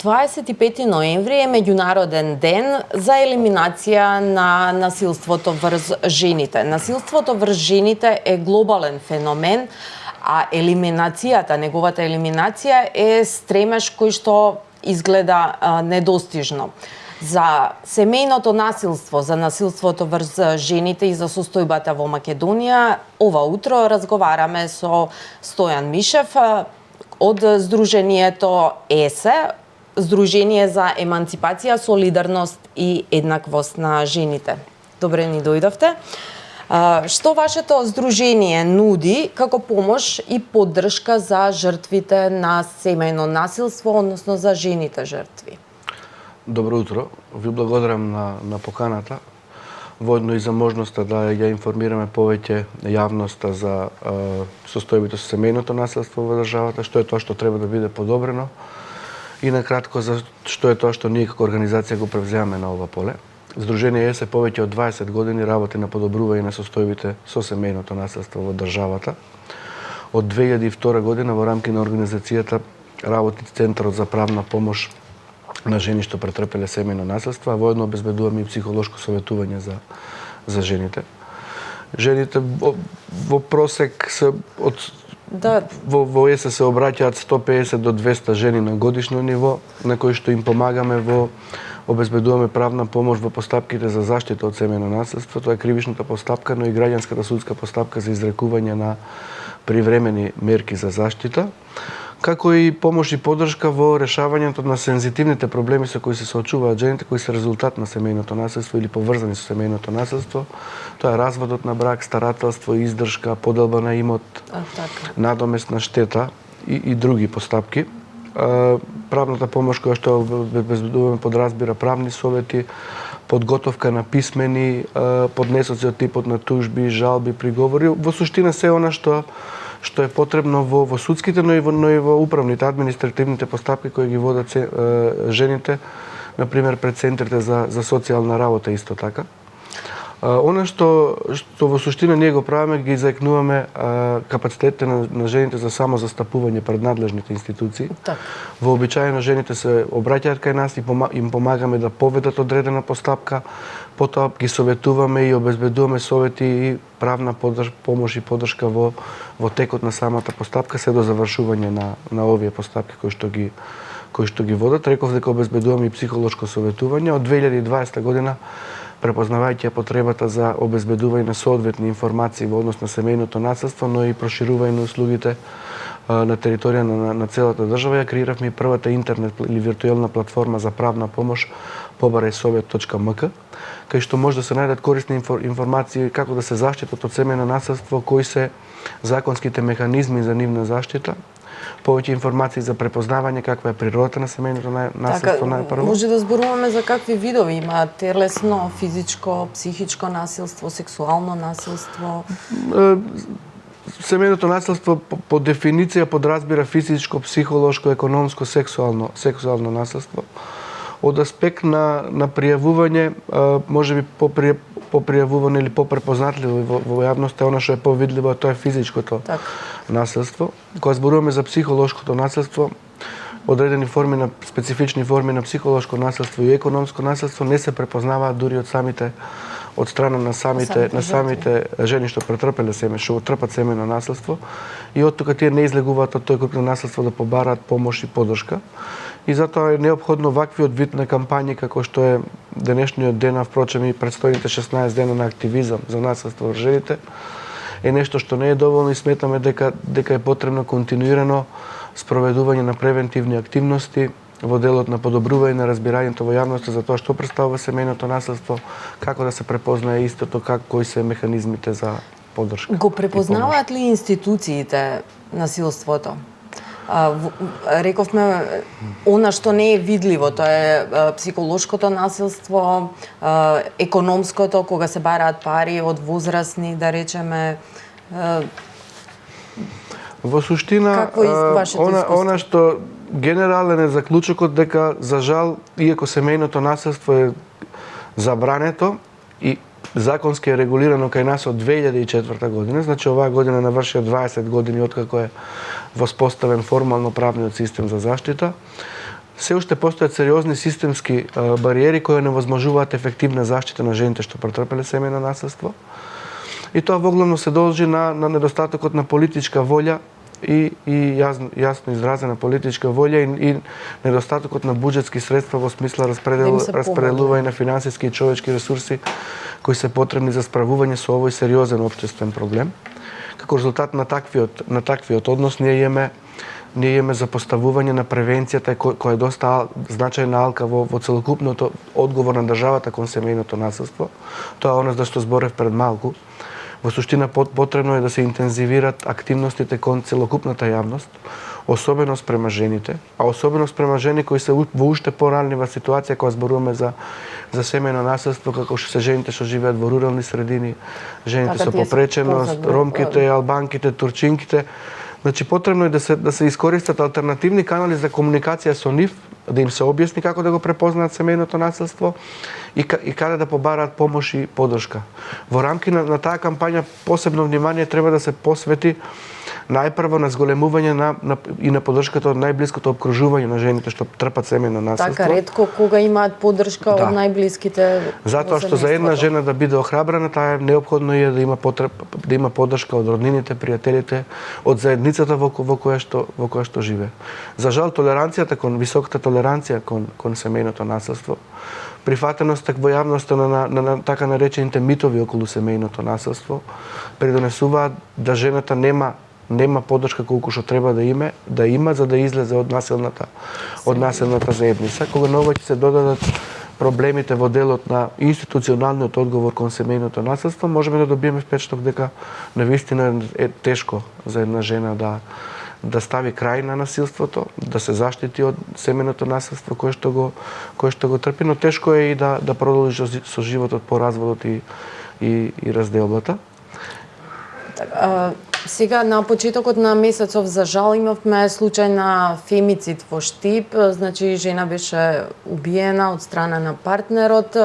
25 ноември е меѓународен ден за елиминација на насилството врз жените. Насилството врз жените е глобален феномен, а неговата елиминација е стремеж кој што изгледа недостижно. За семејното насилство, за насилството врз жените и за состојбата во Македонија, ова утро разговараме со Стојан Мишев од Сдруженијето ЕСЕ, Сдружение за еманципација, солидарност и еднаквост на жените. Добре ни дојдовте. Што вашето здружение нуди како помош и поддршка за жртвите на семејно насилство, односно за жените жртви? Добро утро. Ви благодарам на поканата. Воедно и за можноста да ја информираме повеќе јавноста за состојбите со семејното насилство во државата, што е тоа што треба да биде подобрено и накратко за што е тоа што ние како организација го превземаме на ова поле. Сдружение ЕСЕ повеќе од 20 години работи на подобрување на состојбите со семејното насилство во државата. Од 2002 година во рамки на организацијата работи Центарот за правна помош на жени што претрпеле семејно насилство, а воедно обезбедуваме и психолошко советување за жените. Жените во просек се во ЕСЕ се обраќаат 150 до 200 жени на годишно ниво, на кои што им помагаме обезбедуваме правна помош во постапките за заштита од семејно насилство, тоа е кривичната постапка, но и граѓанската судска постапка за изрекување на привремени мерки за заштита, како и помош и поддршка во решавањето на сензитивните проблеми со кои се соочуваат жените, кои се резултат на семејното насилство или поврзани со семејното насилство. Тоа е разводот на брак, старателство, издршка, поделба на имот, надоместна штета и други постапки. Правната помош која што обезбедуваме подразбира правни совети, подготовка на писмени поднесоци од типот на тужби, жалби, приговори. Во суштина се она што е потребно во судските, но и во управните, административните постапки кои ги водат жените, например пред центрите за социјална работа исто така. Она што во суштина ние го правиме, ги заекнуваме капацитетите на жените за самозастапување пред надлежните институции. Вообичаено жените се обраќаат кај нас и им помагаме да поведат одредена постапка, потоа ги советуваме и обезбедуваме совети и правна помош и поддршка во текот на самата постапка, се до завршување на овие постапки кои што ги водат. Реков дека обезбедуваме и психолошко советување. Од 2020 година, препознавајќи потребата за обезбедување на соодветни информации во однос на семејното насилство, но и проширување на услугите на територија на целата држава, ја креиравме и првата интернет или виртуелна платформа за правна помош pobaraissovet.mk, кај што може да се најдат корисни информации како да се заштитат од семејно насилство, кои се законските механизми за нивна заштита, повеќе информации за препознавање каква е природата на семејното насилство најпрво. Може да зборуваме за какви видови има: телесно, физичко, психичко насилство, сексуално насилство? Семејното насилство по дефиниција подразбира физичко, психолошко, економско, сексуално насилство. Од аспект на пријавување, можеби по пријавување или по препознатливо во јавноста, она што е повидливо, тоа е физичкото насилство. Кога зборуваме за психолошкото насилство, одредени специфични форми на психолошко насилство и економско насилство не се препознаваат дури од страна на самите жени што претрпеле што трпат семејно насилство, и од тука тие не излегуваат од тој круг на насилство да побараат помош и поддршка. И затоа е неопходно ваквиот вид на кампањи како што е денешниот ден, а впрочем и предстојните 16 дена на активизам за насилство врз жените, е нешто што не е доволно и сметаме дека е потребно континуирано спроведување на превентивни активности во делот на подобрување на разбирањето во јавноста за тоа што представува семејното насилство, како да се препознае истото, кои се механизмите за поддршка. Го препознаваат ли институциите насилството? Рековме, она што не е видливо, тоа е психолошкото насилство, економското, кога се бараат пари од возрастни, да речеме. Во суштина, она што генерален е заклучокот дека, за жал, иако семејното насилство е забрането и законски е регулирано кај нас од 2004 година, значи оваа година навршија 20 години откако е воспоставен формално правниот систем за заштита, се уште постојат сериозни системски бариери кои невозможуваат ефективна заштита на жените што претрпеле семејно насилство. И тоа воглавно се должи на недостатокот на политичка волја и јасно изразена политичка волја и недостатокот на буџетски средства во смисла распределување на финансиски и човечки ресурси кои се потребни за справување со овој сериозен општествен проблем. Како резултат на таквиот однос ние имаме запоставување на превенцијата која е доста значајна алка во целокупното одговор на државата кон семејното насилство. Тоа е она за што зборев пред малку. Во суштина потребно е да се интензивират активностите кон целокупната јавност, особено спрема жените, а особено спрема жени кои се во уште поранлива ситуација кога зборуваме за семејно насилство, како што се жените што живеат во рурални средини, жените со попреченост, ромките, албанките, турчинките. Значи потребно е да се искористат алтернативни канали за комуникација со нив, да им се објасни како да го препознаат семејното насилство и каде да побараат помош и поддршка. Во рамки на таа кампања посебно внимание треба да се посвети најпрво на зголемување и на поддршката од најблиското обкружување на жените што трпат семејно насилство. Така, ретко кога имаат поддршка од најблиските. Затоа што за една жена да биде охрабрена, таа е неопходно е да има поддршка од роднините, пријателите, од заедницата во која што живее. За жал високата толеранција кон семејното насилство, прифатеноста во јавноста на така наречените митови околу семејното насилство, придонесуваат да жената нема поддршка колку што треба да има за да излезе од насилната заедница. Кога на ова ќе се додадат проблемите во делот на институционалниот одговор кон семејното насилство, можеме да добиеме впечаток дека навистина е тешко за една жена да стави крај на насилството, да се заштити од семејното насилство кое што го трпи, но тешко е и да продолжи со животот по разводот и разделбата. Сега на почетокот на месецов за жал имавме случај на фемицид во Штип, значи жена беше убиена од страна на партнерот.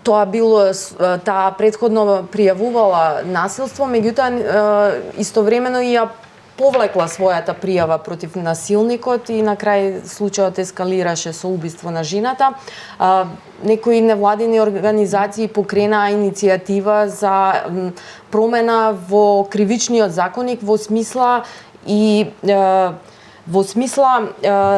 Таа претходно пријавувала насилство, меѓутоа истовремено и ја повлекла својата пријава против насилникот и на крај случајот ескалираше со убиство на жената. Некои невладини организации покренаа иницијатива за промена во кривичниот законник во смисла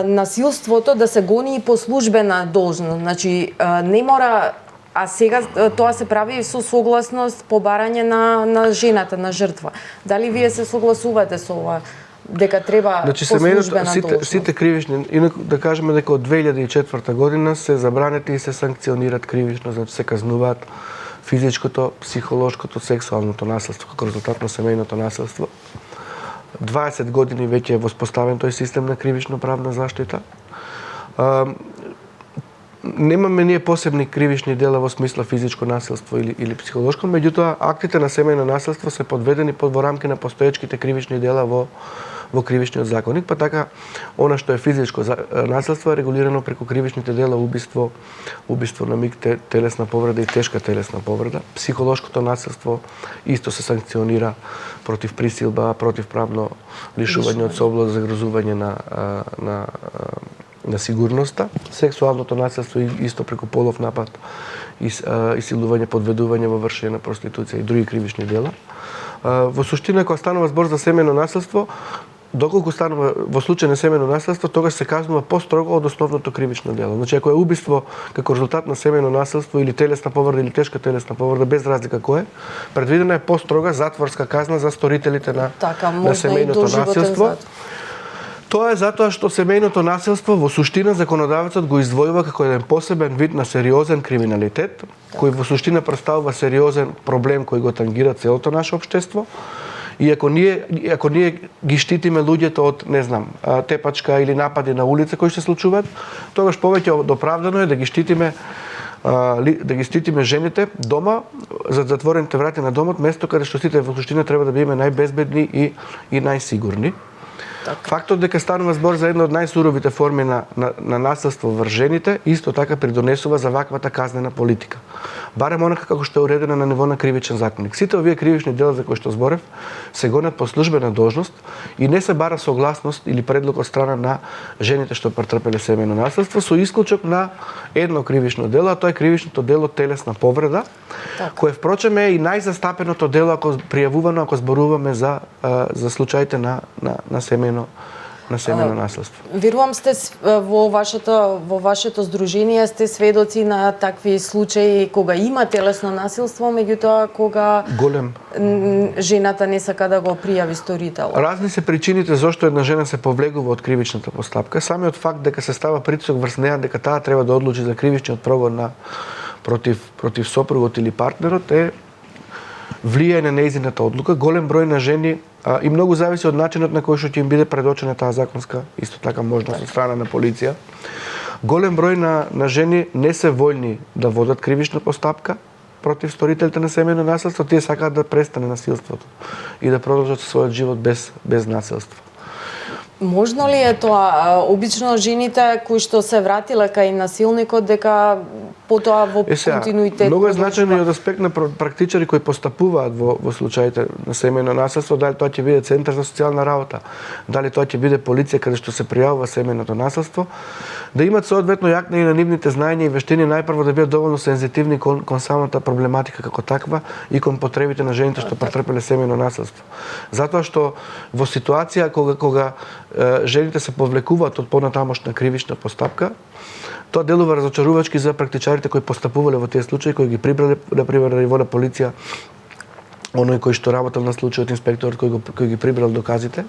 насилството да се гони и по службена должност. Значи не мора. А сега тоа се прави со согласност по барање на жената, на жртва. Дали вие се согласувате со ова дека треба по службена должност? Сите кривични, да кажеме дека од 2004 година се забранети и се санкционират кривично, значи се казнуваат физичкото, психолошкото, сексуалното насилство како резултат на семејното насилство. 20 години веќе е воспоставен тој систем на кривично правна заштита. Немаме ние посебни кривични дела во смисла физичко насилство или психолошко, меѓутоа актите на семејно насилство се подведени во рамки на постоечките кривични дела во кривичниот законник, па така она што е физичко насилство е регулирано преку кривичните дела убиство на миг, телесна повреда и тешка телесна повреда. Психолошкото насилство исто се санкционира против присилба, против правно лишување од слобода, загрозување на сигурноста, сексуалното насилство исто преку полов напад, исилување, подведување во вршење на проституција и други кривични дела. Во суштина, кога станува збор за семејно насилство, доколку станува во случај на семејно насилство, тогаш се казнува построго од основното кривично дело. Значи, ако е убиство како резултат на семејно насилство или телесна повреда или тешка телесна повреда, без разлика кој е, предвидена е построга затворска казна за сторителите на семејното насилство. Тоа е затоа што семејното насилство во суштина законодавецот го издвојува како еден посебен вид на сериозен криминалитет, кој во суштина представува сериозен проблем кој го тангира целото наше општество. И ако ние ги штитиме луѓето од, не знам, тепачка или напади на улица кои се случуваат, тогаш повеќе оправдано е да ги штитиме жените дома, за затворените врати на домот, место каде што сите во суштина треба да бидеме најбезбедни и најсигурни. Фактот дека станува збор за една од најсуровите форми на насилство врз жените, исто така придонесува за ваквата казнена политика. Барем онака како што е уредена на ниво на кривичен законник. Сите овие кривични дела за кои што зборев се гонат по службена должност и не се бара согласност или предлог од страна на жените што претрпеле семејно насилство, со исклучок на едно кривично дело, а тоа е кривичното дело телесна повреда, кое впрочем е и најзастапеното дело ако пријавувано ако зборуваме за случаите на семејно насилство. Верувам сте во вашето здружение сте сведоци на такви случаи кога има телесно насилство, меѓутоа кога жената не сака да го пријави сторител. Разни се причините зошто една жена се повлегува од кривичната постапка. Самиот факт дека се става притисок врз неа дека таа треба да одлучи за кривичниот прогон против сопругот или партнерот е влијае на нејзината одлука. Голем број на жени и многу зависи од начинот на кој што ќе им биде предочена таа законска исто така можност од страна на полиција. Голем број на жени не се вољни да водат кривична постапка против сторителите на семејно насилство, тие сакаат да престане насилството и да продолжат својот живот без насилство. Можно ли е тоа? Обично жените кои што се вратиле кај насилникот дека потоа во континуитет многу е значајно и од аспект на практичари кои постапуваат во случаите на семејно насилство, дали тоа ќе биде центар за социјална работа, дали тоа ќе биде полиција каде што се пријавува семејното насилство, да имат соодветно јакна и на нивните знаења и вештини најпрво да бидат доволно сензитивни кон самата проблематика како таква и кон потребите на жените што претрпеле семејно насилство. Затоа што во ситуација кога жените се повлекуваат од понатамошна кривична постапка, тоа делува разочарувачки за практичарите кои постапувале во тие случаи, кои ги прибрале, например, на ниво на полиција, оној кој што работел на случајот, инспекторот кој ги прибрал доказите.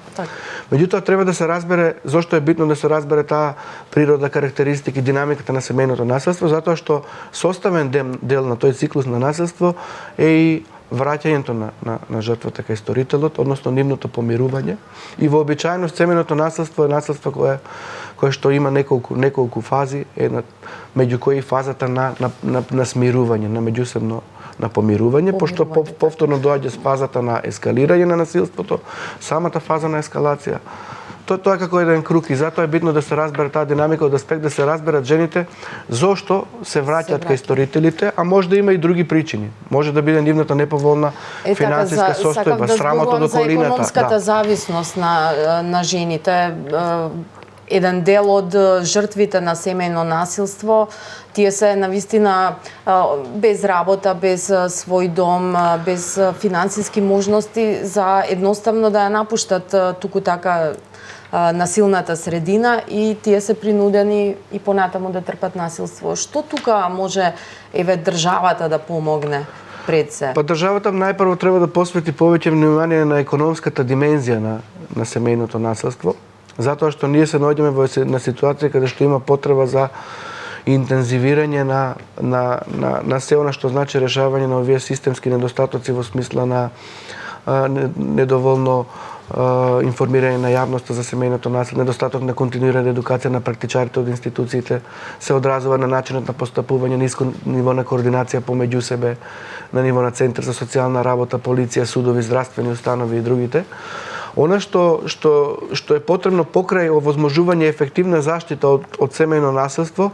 Меѓутоа треба да се разбере зошто е битно да се разбере таа природа, карактеристики, динамиката на семејното насилство, затоа што составен дел на тој циклус на насилство е и враќањето на жртвата кај сторителот, односно нивното помирување. И вообичаено семејното насилство е насилство кое што има неколку фази, меѓу кои фазата на смирување, на меѓусебно на помирување, пошто повторно доаѓа фазата на ескалирање на насилството, самата фаза на ескалација. Тоа е како еден круг и затоа е битно да се разбере таа динамика од аспект да се разберат жените зошто се враќаат кај сторителите, а може да има и други причини. Може да биде нивната неповолна финансиска состојба, срамото до колината. За економската зависност на жените. Еден дел од жртвите на семејно насилство, тие се навистина без работа, без свој дом, без финансиски можности за едноставно да ја напуштат туку така насилната средина и тие се принудени и понатаму да трпат насилство. Што тука може државата да помогне пред се? Па државата најпрво треба да посвети повеќе внимание на економската димензија на семејното насилство, затоа што ние се наоѓаме на ситуација каде што има потреба за интензивирање на се она што значи решавање на овие системски недостатоци во смисла на недоволно информирање на јавноста за семејното насилство, недостаток на континуирана едукација на практичарите од институциите, се одразува на начинот на постапување, ниско ниво на координација помеѓу себе, на ниво на центар за социјална работа, полиција, судови, здравствени установи и другите. Она што е потребно покрај овозможување ефективна заштита од семејно насилство,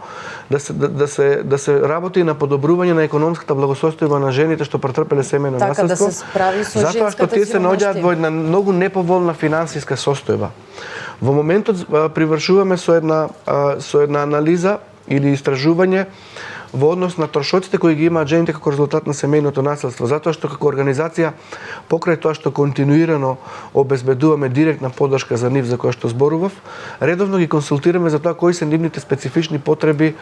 да се работи на подобрување на економската благосостојба на жените што претрпеле семејно насилство. Да се справи со затоа што тие се наоѓаат во една многу неповолна финансиска состојба. Во моментот привршуваме со една анализа или истражување во однос на трошоците кои ги имаат жените како резултат на семејното насилство, затоа што како организација покрај тоа што континуирано обезбедуваме директна поддршка за нив за која што зборував, редовно ги консултираме за тоа кои се нивните специфични потреби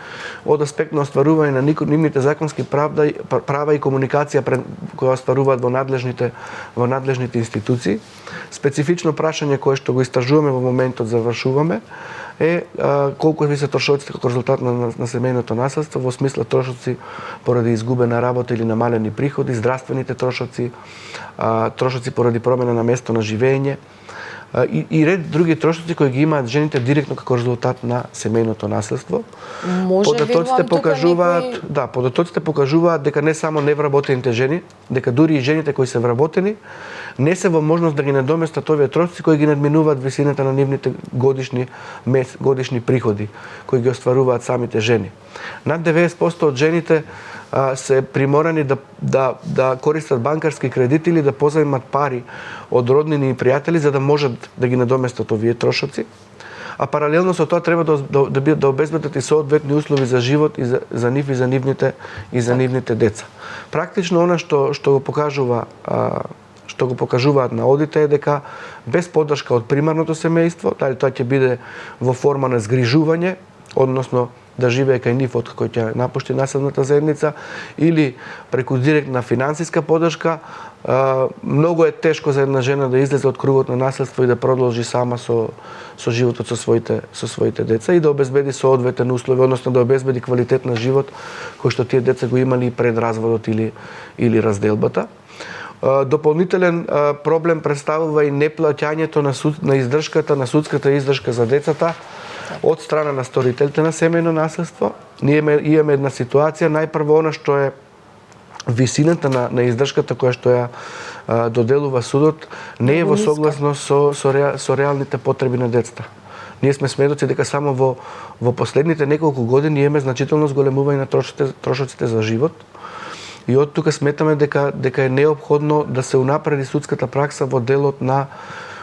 од аспект на остварување на нивните законски права и комуникација која остваруваат во надлежните институции. Специфично прашање кое што го истражуваме во моментот завршуваме е колку ви се трошоците како резултат на семејното насилство во смисла трошоци поради изгубена работа или намалени приходи, здравствените трошоци, трошоци поради промена на место на живење, и ред други трошоци кои ги имаат жените директно како резултат на семејното наследство. Податоците покажуваат дека не само невработените жени, дека дури и жените кои се вработени не се во можност да ги надоместат овие трошоци кои ги надминуваат висината на нивните годишни приходи кои ги остваруваат самите жени. Над 90% од жените се приморани да користат банкарски кредити или да позајмат пари од роднини и пријатели за да можат да ги надоместат овие трошоци. А паралелно со тоа треба да обезбедат и соодветни услови за живот и за нив и за нивните деца. Практично она што го покажуваат наодите е дека без поддршка од примарното семејство, дали тоа ќе биде во форма на згрижување, односно да живее кај нив од кој ќе напушти населната заедница, или преку директна финансиска поддршка, многу е тешко за една жена да излезе од кругот на наследство и да продолжи сама со животот со своите деца и да обезбеди соодветен услови, односно да обезбеди квалитет на живот кој што тие деца го имали и пред разводот или разделбата. Дополнителен проблем представува и неплаќањето на издршката, на судската издршка за децата од страна на сторителите на семејно наследство. Ние имаме една ситуација, најпрво она што е висината на издршката која што ја доделува судот не е во согласност со реалните потреби на децата. Ние сме сведоци дека само во последните неколку години имаме значително зголемување на трошоците за живот. И од тука сметаме дека е неопходно да се унапреди судската пракса во делот на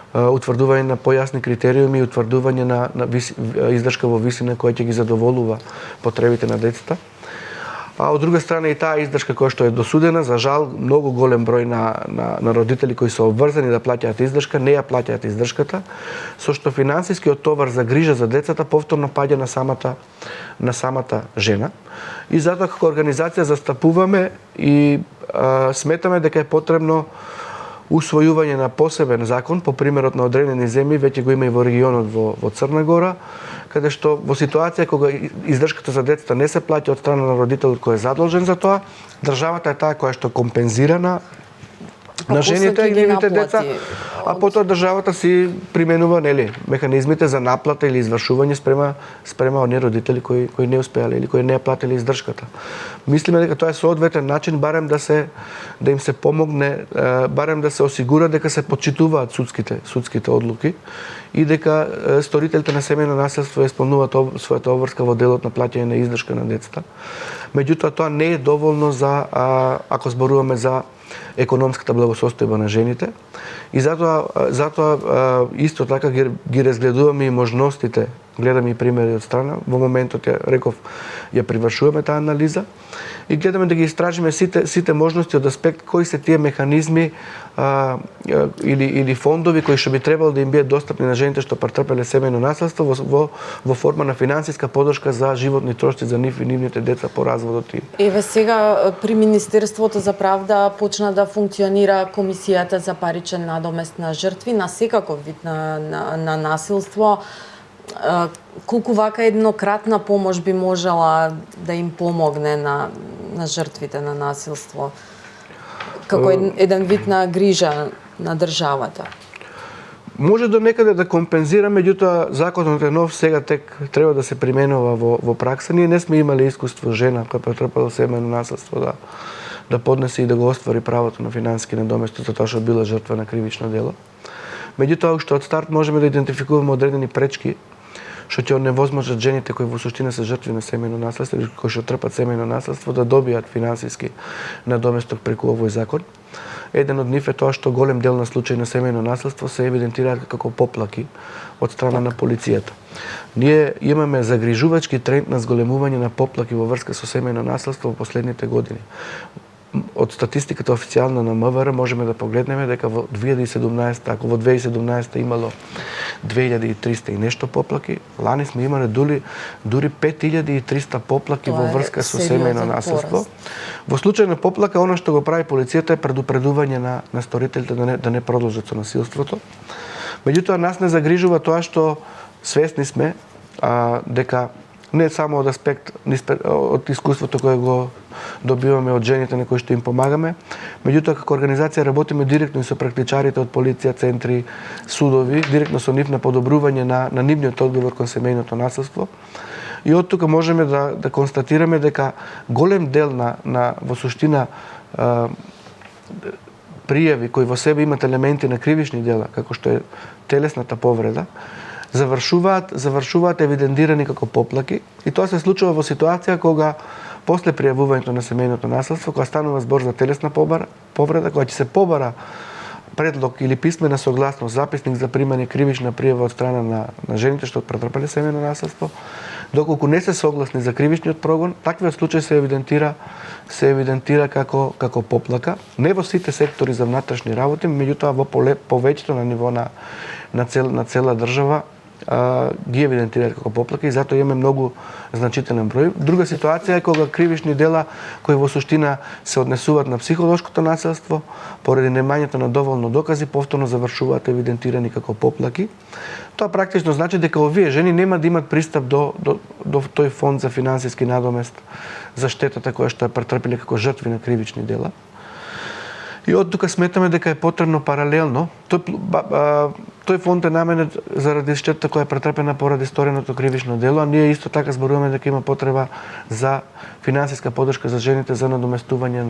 утврдување на појасни критериуми и утврдување на издршка во висина која ќе ги задоволува потребите на децата. А од друга страна и таа издршка која што е досудена, за жал, многу голем број на родители кои се обврзани да плаќаат издршка, не ја плаќаат издршката, со што финансискиот товар за грижа за децата повторно паѓа на самата жена. И затоа како организација застапуваме и сметаме дека е потребно усвојување на посебен закон по примерот на одредени земји, веќе го има и во регионот во Црна Гора, каде што во ситуација кога издршката за децата не се плаќа од страна на родителот кој е задолжен за тоа, државата е таа која што компензира на жените и нивните деца, а потоа државата си применува механизмите за наплата или извршување спрема оние родители кои не успеале или кои не ја плателе издршката. Мислиме дека тоа е соодветен начин барем да им се помогне, барем да се осигура дека се почитуваат судските одлуки и дека сторителите на семејно наследство исполнуваат својата обврска во делот на плаќање на издршка на децата. Меѓутоа тоа не е доволно ако зборуваме за економската благосостојба на жените и затоа исто така ги разгледуваме и можностите, гледаме и примери од страна. Во моментот ја привршуваме таа анализа и гледаме да ги истражиме сите можности од аспект кои се тие механизми или фондови кои што би требало да им бидат достапни на жените што претрпеле семејно наследство во форма на финансиска поддршка за животни трошоци за нив и нивните деца по разводот. Еве сега при Министерството за правда почна да функционира комисијата за паричен надомест на жртви на секаков вид на насилство. Колку вака еднократна помош би можела да им помогне на жртвите на насилство? Како еден вид на грижа на државата? Може до некаде да компензира, меѓутоа законот е нов, сега тек треба да се применува во пракса. Ние не сме имале искуство жена која претрпела семејно наследство да поднесе и да го оствари правото на финансиски надоместок за тоа што била жртва на кривично дело. Меѓутоа уште од старт можеме да идентификуваме одредени пречки што ќе оневозможат жените кои во суштина се жртви на семејно наследство или кои што трпат семејно наследство да добијат финансиски надоместок преку овој закон. Еден од нив е тоа што голем дел на случаи на семејно наследство се евидентираат како поплаки од страна на полицијата. Ние имаме загрижувачки тренд на зголемување на поплаки во врска со семејно наследство во последните години. Од статистиката официјална на МВР можеме да погледнеме дека во 2017, ако во 2017 имало 2300 и нешто поплаки, лани сме имале дури 5300 поплаки во врска со семејно наследство. Во случај на поплака, она што го прави полицијата е предупредување на сторителите да не продолжат со насилството. Меѓутоа, нас не загрижува тоа што свесни сме дека Не само од аспект од искуството кое го добиваме од жените на кои што им помагаме, меѓутоа како организација работиме директно и со практичарите од полиција, центри, судови, директно со нив на подобрување на нивниот одговор кон семејното насилство. И од тука можеме да констатираме дека голем дел на во суштина пријави кои во себе имат елементи на кривични дела, како што е телесната повреда, завршуваат евидентирани како поплаки, и тоа се случува во ситуација кога после пријавувањето на семејното насилство, кога станува збор за телесна повреда, кога ќе се побара предлог или писмена согласност, записник за примање кривична пријава од страна на жените што претрпеле семејно насилство, доколку не се согласни за кривичниот прогон, таквиот случај се евидентира како поплака, не во сите сектори за внатрешни работи, меѓутоа во повеќето на ниво на цела држава ги евидентираат како поплака и затоа имаме многу значителен број. Друга ситуација е кога кривични дела кои во суштина се однесуваат на психолошкото насилство, поради немањето на доволно докази, повторно завршуваат евидентирани како поплаки. Тоа практично значи дека овие жени нема да имат пристап до тој фонд за финансиски надомест за штетата која што ја претрпеле како жртви на кривични дела. И од тука сметаме дека е потребно паралелно. Тој фонд е наменет заради штетата која е претрпена поради стореното кривично дело, а ние исто така зборуваме дека има потреба за финансиска поддршка за жените за надоместување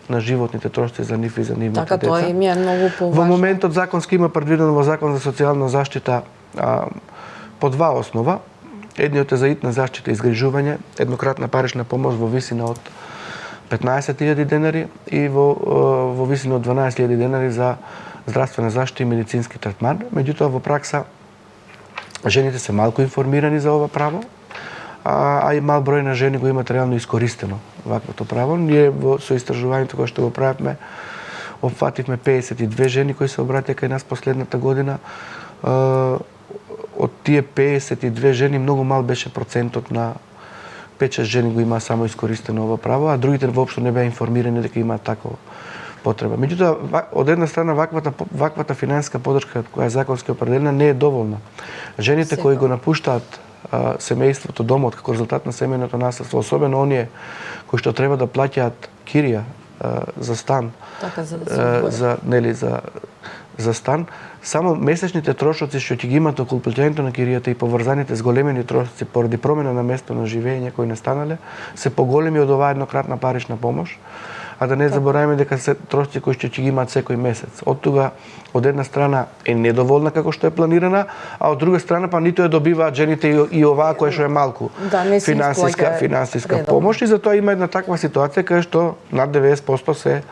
на животните трошоци за нив и за нивните деца. Така, тоа им е многу поважно. Во моментот законски има предвидено во Закон за социјална заштита по два основа. Едниот е за итна заштита и изгрижување, еднократна парична помош во висина од 15.000 денари и во висина од 12.000 денари за здравствена заштита и медицински третман. Меѓутоа во пракса жените се малку информирани за ова право, а и мал број на жени го имат реално искористено ваквото право. Ние со истражувањето кое што го правевме опфативме 52 жени кои се обратија кај нас последната година. Од тие 52 жени многу мал беше процентот на 5-6 жени го имаа само искористено ова право, а другите воопшто не беа информирани дека имаат такова потреба. Меѓутоа, од една страна ваквата финансиска поддршка која е законски определена не е доволна. Жените кои го напуштаат семејството, домот како резултат на семејното насилство, особено оние кои што треба да плаќаат кирија за стан, така, за стан, само месечните трошоци што ќе ги имат околу плаќањето на киријата и поврзаните с големени трошоци поради промена на место на живење кои настанале, се поголеми од оваа еднократна парична помош, а да не забораваме дека се трошоци кои што ќе ги имаат секој месец. Од тога, од една страна е недоволна како што е планирана, а од друга страна па ниту ја добиваат жените и оваа која што е малку финансиска помош, и затоа има една таква ситуација кај што над 90% се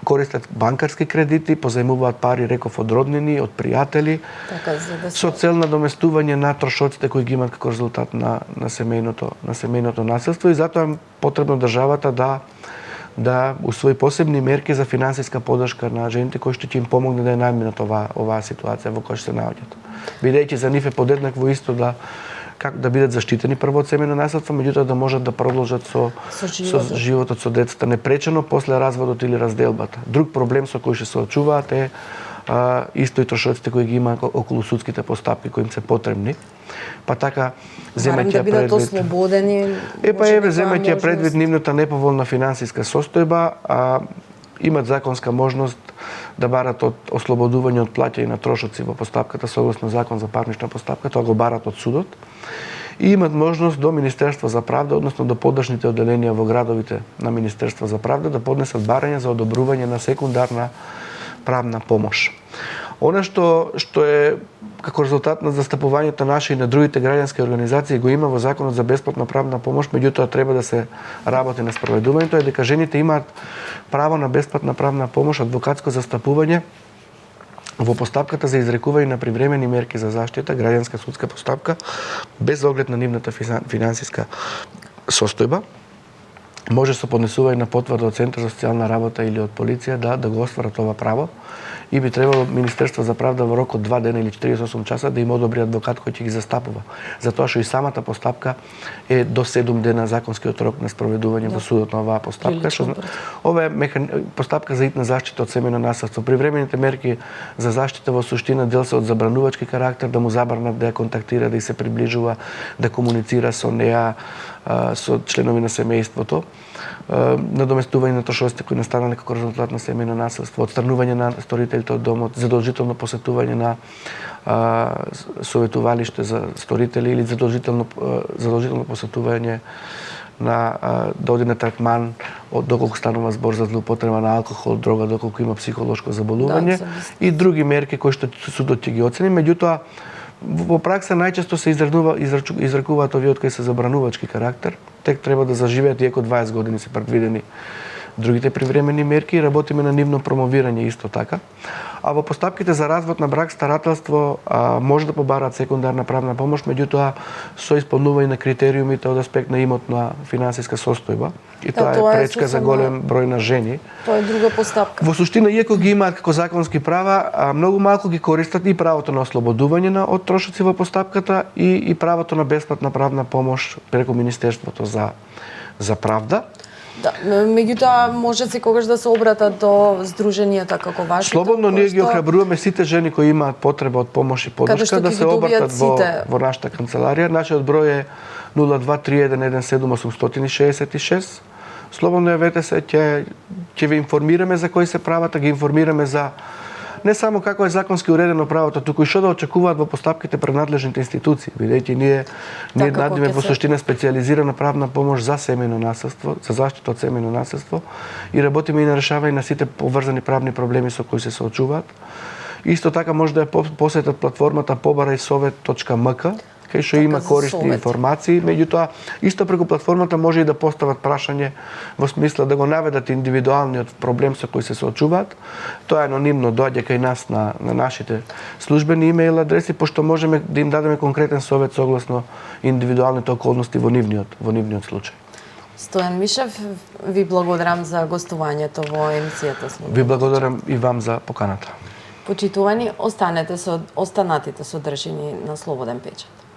користат банкарски кредити, позајмуваат пари, реков, од роднини, од пријатели, така, со цел надоместување на трошоците кои ги имат како резултат на семејното насилство, и затоа е потребно државата да усвои посебни мерки за финансиска поддршка на жените кои што ќе им помогне да ја надминат оваа ситуација во која што се наоѓаат. Бидејќи за нив е подеднакво исто како да бидат заштитени прво од семејно насилство, меѓутоа да можат да продолжат со животот со децата непречено после разводот или разделбата. Друг проблем со кој ќе се очуваат е исто и трошоците кои ги има околу судските постапки кои им се потребни. Па така земајќи предвид ослободени, земајќи предвид нивната неповолна финансиска состојба, имат законска можност да барат од ослободување од плаќање на трошоци во постапката согласно Закон за парнична постапка, тоа го барат од судот. И имат можност до Министерство за правда, односно до подршните одделенија во градовите на Министерство за правда да поднесат барање за одобрување на секундарна правна помош. Она што е како резултат на застапувањето наше и на другите граѓански организации го има во Законот за бесплатна правна помош, меѓутоа треба да се работи на спроведувањето, е дека жените имаат право на бесплатна правна помош, адвокатско застапување во постапката за изрекување на привремени мерки за заштита, граѓанска судска постапка, без оглед на нивната финансиска состојба. може со поднесување на потврда од Центар за социјална работа или од полиција да го остварат ова право и би требало Министерство за правда во рок од 2 дена или 48 часа да им одобри адвокат кој ќе ги застапува. Затоа што и самата постапка е до 7 дена законскиот рок на спроведување во судот на оваа постапка. Ова е постапка за итна заштита од семејно насилство. Привремените мерки за заштита во суштина дел се од забранувачки карактер, да му забранат да ја контактира, да ја се приближува, да комуницира со неа, со членови на семејството, надоместување на трошоците кои настанале како резултат на семејно насилство, отстранување на сторителите од домот, задолжително посетување на советувалиште за сторители или задолжително посетување на да оди на третман доколку станува збор за злоупотреба на алкохол, дрога, доколку има психолошко заболување и други мерки кои што судот ќе ги оцени. Меѓутоа, во пракса најчесто се изрекуваат овие кои се забранувачки карактер. Тек треба да заживеат, иако 20 години се предвидени другите привремени мерки и работиме на нивно промовирање исто така. А во постапките за развод на брак, старателство може да побараат секундарна правна помош, меѓутоа со исполнување на критериумите од аспект на имотна финансиска состојба. И тоа е пречка за голем број на жени. Тоа е друга постапка. Во суштина, иако ги имаат како законски права, многу малку ги користат и правото на ослободување од трошоци во постапката и правото на бесплатна правна помош преку Министерството за правда. Да, меѓутоа може секогаш да се обратат до здруженијата како вашите. Слободно ние ги охрабруваме сите жени кои имаат потреба од помош и поддршка да се обратат во нашата канцеларија. Нашиот број е 023117 Слободно јавете се, ќе ве информираме за кои се правата, ги информираме за не само како е законски уредено правото, туку и што да очекуваат во постапките пред надлежните институции, бидејќи ние надиме во суштина специјализирана правна помош за семејно насилство, за заштита од семејно насилство и работиме и на решавање на сите поврзани правни проблеми со кои се соочуваат. Исто така може да ја посетат платформата побарајсовет.мк, кај што има корисни информации, меѓутоа исто преку платформата може и да постават прашање во смисла да го наведат индивидуалниот проблем со кој се соочуваат. Тоа анонимно доаѓа кај нас на нашите службени имејл адреси, пошто можеме да им дадеме конкретен совет согласно индивидуалните околности во нивниот случај. Стојан Мишев, ви благодарам за гостувањето во емисијата. Ви благодарам и вам за поканата. Почитувани, останатите содржини на Слободен печат.